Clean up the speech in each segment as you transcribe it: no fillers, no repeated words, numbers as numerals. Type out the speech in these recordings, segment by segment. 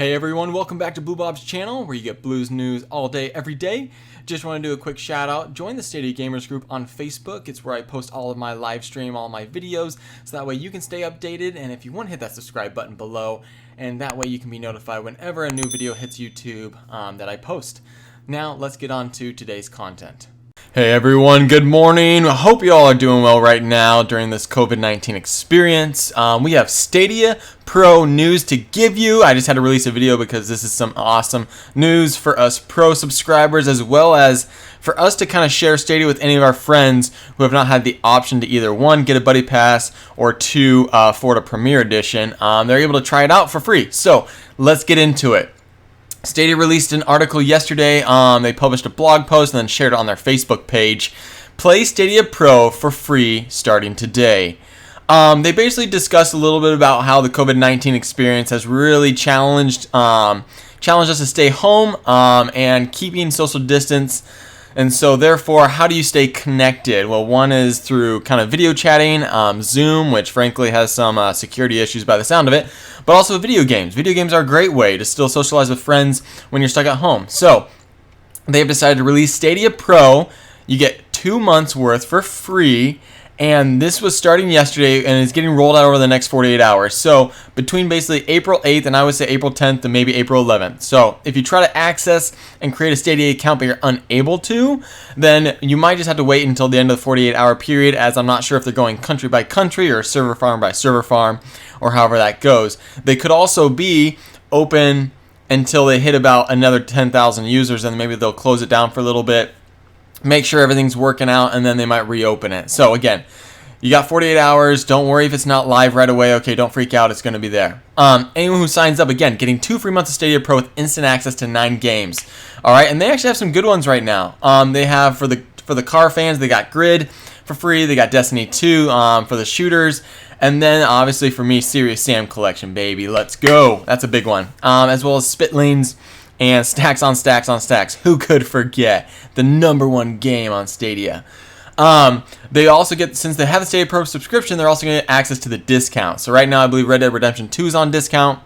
Hey everyone, welcome back to bluebobz channel where you get blues news all day, every day. Just want to do a quick shout out. Join the Stadia Gamers group on Facebook. It's where I post all of my live stream, all my videos, so that way you can stay updated. And if you want, hit that subscribe button below, and that way you can be notified whenever a new video hits YouTube that I post. Now let's get on to today's content. Hey everyone, good morning. I hope you all are doing well right now during this COVID-19 experience. We have Stadia Pro news to give you. I just had to release a video because this is some awesome news for us Pro subscribers, as well as for us to kind of share Stadia with any of our friends who have not had the option to either one, get a buddy pass, or two, afford a Premier Edition. They're able to try it out for free. So let's get into it. Stadia released an article yesterday. They published a blog post and then shared it on their Facebook page. Play Stadia Pro for free starting today. They basically discussed a little bit about how the COVID-19 experience has really challenged us to stay home and keeping social distance. And so therefore, how do you stay connected? Well, one is through kind of video chatting, Zoom, which frankly has some security issues by the sound of it, but also video games. Video games are a great way to still socialize with friends when you're stuck at home. So they've decided to release Stadia Pro. You get 2 months worth for free. And this was starting yesterday and is getting rolled out over the next 48 hours. So between basically April 8th and I would say April 10th and maybe April 11th. So if you try to access and create a Stadia account but you're unable to, then you might just have to wait until the end of the 48-hour period, as I'm not sure if they're going country by country or server farm by server farm or however that goes. They could also be open until they hit about another 10,000 users, and maybe they'll close it down for a little bit, make sure everything's working out, and then they might reopen it. So again, you got 48 hours. Don't worry if it's not live right away. Okay, don't freak out. It's going to be there. Anyone who signs up, again, getting 2 free months of Stadia Pro with instant access to 9 games. All right, and they actually have some good ones right now. They have for the car fans, they got Grid for free. They got Destiny 2 for the shooters. And then, obviously, for me, Serious Sam Collection, baby. Let's go. That's a big one. As well as Spit Lanes and Stacks on Stacks on Stacks. Who could forget the #1 game on Stadia? They also get, since they have the Stadia Pro subscription, they're also going to get access to the discount. So right now, I believe Red Dead Redemption 2 is on discount.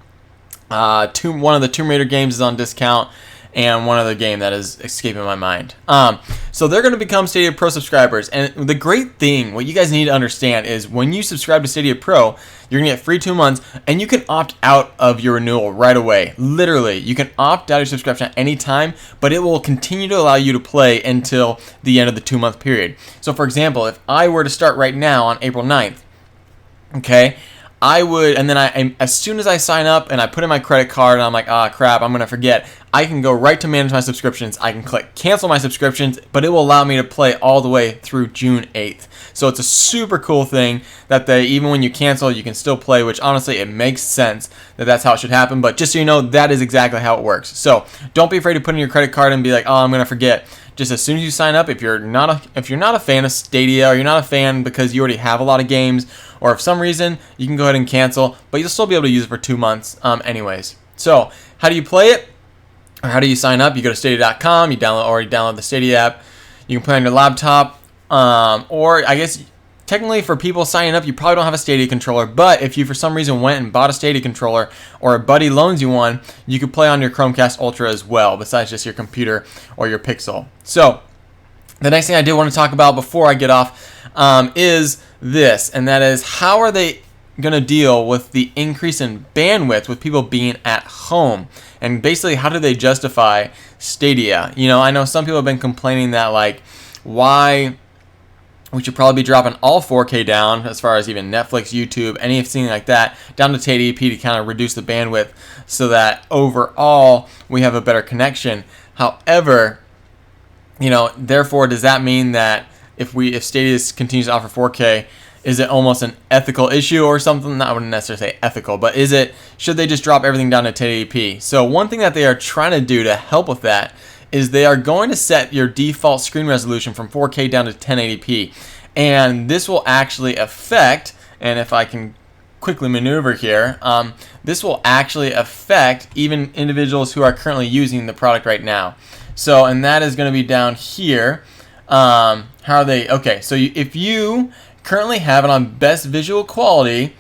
One of the Tomb Raider games is on discount. And one other game that is escaping my mind. So they're going to become Stadia Pro subscribers. And the great thing, what you guys need to understand is when you subscribe to Stadia Pro, you're going to get free 2 months, and you can opt out of your renewal right away. Literally, you can opt out of your subscription at any time, but it will continue to allow you to play until the end of the 2-month period. So for example, if I were to start right now on April 9th, okay, I would, and then as soon as I sign up and I put in my credit card and I'm like, ah, crap, I'm going to forget, I can go right to manage my subscriptions. I can click cancel my subscriptions, but it will allow me to play all the way through June 8th. So it's a super cool thing that even when you cancel, you can still play, which honestly, it makes sense that that's how it should happen. But just so you know, that is exactly how it works. So don't be afraid to put in your credit card and be like, oh, I'm going to forget. Just as soon as you sign up, if you're not a fan of Stadia, or you're not a fan because you already have a lot of games, or if for some reason, you can go ahead and cancel, but you'll still be able to use it for 2 months anyways. So how do you play it? Or how do you sign up? You go to Stadia.com, you download the Stadia app. You can play on your laptop, or I guess technically for people signing up, you probably don't have a Stadia controller, but if you for some reason went and bought a Stadia controller, or a buddy loans you one, you could play on your Chromecast Ultra as well, besides just your computer or your Pixel. So the next thing I did want to talk about before I get off is this, and that is, how are they going to deal with the increase in bandwidth with people being at home? And basically, how do they justify Stadia? You know, I know some people have been complaining that, like, why we should probably be dropping all 4K down, as far as even Netflix, YouTube, anything like that, down to 1080p to kind of reduce the bandwidth so that overall we have a better connection. However, you know, therefore, does that mean that if Stadia continues to offer 4K, is it almost an ethical issue or something? I wouldn't necessarily say ethical, but should they just drop everything down to 1080p? So one thing that they are trying to do to help with that is they are going to set your default screen resolution from 4K down to 1080p. And this will actually affect, and if I can quickly maneuver here, this will actually affect even individuals who are currently using the product right now. So, and that is going to be down here. How are they? Okay, so if you currently have it on best visual quality,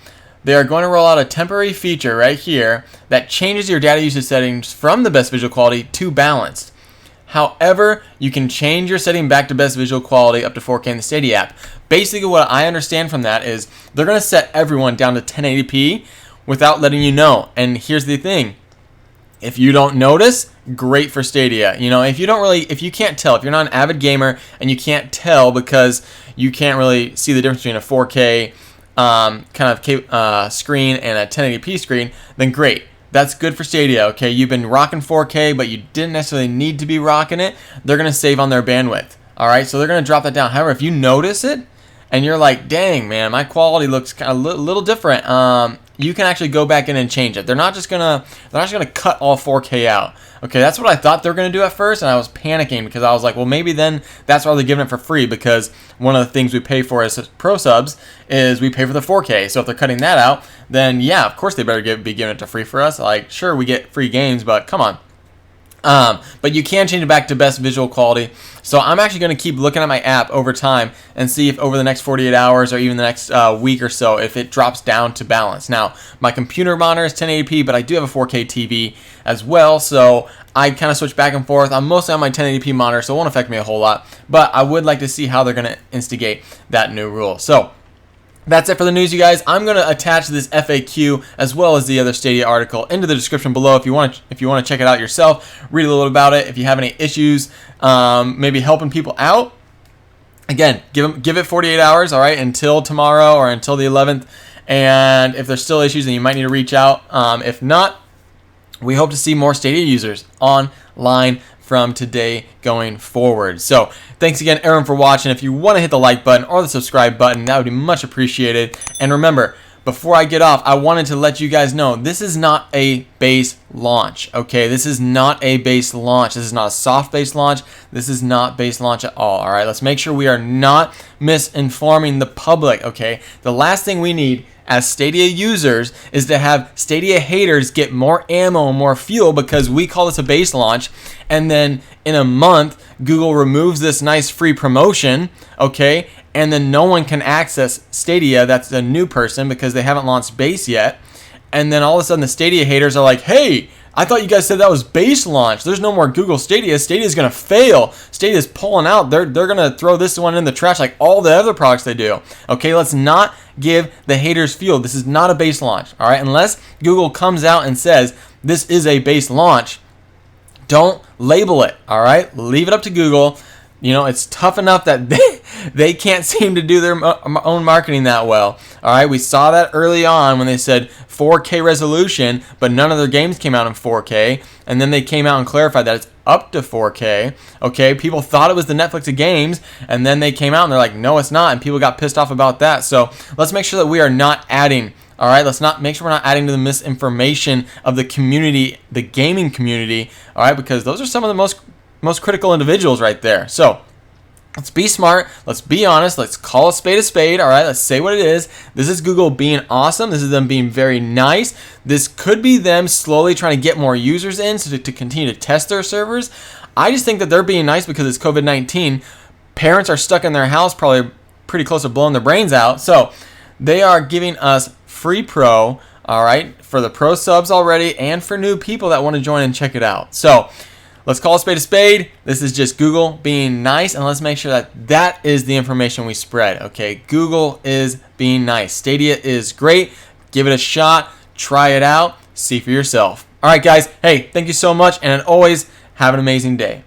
they are going to roll out a temporary feature right here that changes your data usage settings from the best visual quality to balanced. However, you can change your setting back to best visual quality up to 4K in the Stadia app. Basically, what I understand from that is they're going to set everyone down to 1080p without letting you know. And here's the thing. If you don't notice, great for Stadia. You know, if you can't tell, if you're not an avid gamer and you can't tell because you can't really see the difference between a 4K screen and a 1080p screen, then great. That's good for Stadia, okay? You've been rocking 4K, but you didn't necessarily need to be rocking it. They're going to save on their bandwidth, all right? So they're going to drop that down. However, if you notice it and you're like, dang, man, my quality looks kind of little different, you can actually go back in and change it. They're not just gonna cut all 4K out. Okay, that's what I thought they were gonna do at first, and I was panicking because I was like, well, maybe then that's why they're giving it for free, because one of the things we pay for as pro subs is we pay for the 4K. So if they're cutting that out, then yeah, of course they better be giving it to free for us. Like, sure, we get free games, but come on. But you can change it back to best visual quality. So I'm actually going to keep looking at my app over time and see if over the next 48 hours or even the next week or so, if it drops down to balance. Now, my computer monitor is 1080p, but I do have a 4K TV as well. So I kind of switch back and forth. I'm mostly on my 1080p monitor, so it won't affect me a whole lot. But I would like to see how they're going to instigate that new rule. So that's it for the news, you guys. I'm going to attach this FAQ as well as the other Stadia article into the description below if you want to check it out yourself, read a little about it. If you have any issues, maybe helping people out, again, give it 48 hours, all right, until tomorrow or until the 11th. And if there's still issues, then you might need to reach out. If not, we hope to see more Stadia users online from today going forward. So thanks again, Aaron, for watching. If you want to hit the like button or the subscribe button, that would be much appreciated. And remember, before I get off, I wanted to let you guys know this is not a base launch, okay? This is not a base launch. This is not a soft base launch. This is not base launch at all right? Let's make sure we are not misinforming the public, okay? The last thing we need as Stadia users is to have Stadia haters get more ammo and more fuel because we call this a base launch, and then in a month Google removes this nice free promotion, okay, and then no one can access Stadia. That's a new person because they haven't launched base yet, and then all of a sudden the Stadia haters are like, hey, I thought you guys said that was base launch. There's no more Google Stadia. Stadia's going to fail. Stadia's pulling out. They're going to throw this one in the trash like all the other products they do. Okay, let's not give the haters fuel. This is not a base launch, all right? Unless Google comes out and says this is a base launch, don't label it, all right? Leave it up to Google. You know, it's tough enough that they can't seem to do their own marketing that well. All right, we saw that early on when they said 4K resolution, but none of their games came out in 4K. And then they came out and clarified that it's up to 4K. Okay, people thought it was the Netflix of games, and then they came out and they're like, no, it's not. And people got pissed off about that. So let's make sure that we are not adding. All right, let's not make sure we're not adding to the misinformation of the community, the gaming community. All right, because those are some of the most critical individuals right there. So let's be smart. Let's be honest. Let's call a spade, all right? Let's say what it is. This is Google being awesome. This is them being very nice. This could be them slowly trying to get more users in so to continue to test their servers. I just think that they're being nice because it's COVID-19. Parents are stuck in their house, probably pretty close to blowing their brains out. So they are giving us free pro, all right, for the pro subs already and for new people that want to join and check it out. So let's call a spade. This is just Google being nice, and let's make sure that that is the information we spread, okay? Google is being nice. Stadia is great. Give it a shot. Try it out. See for yourself. All right, guys. Hey, thank you so much, and always have an amazing day.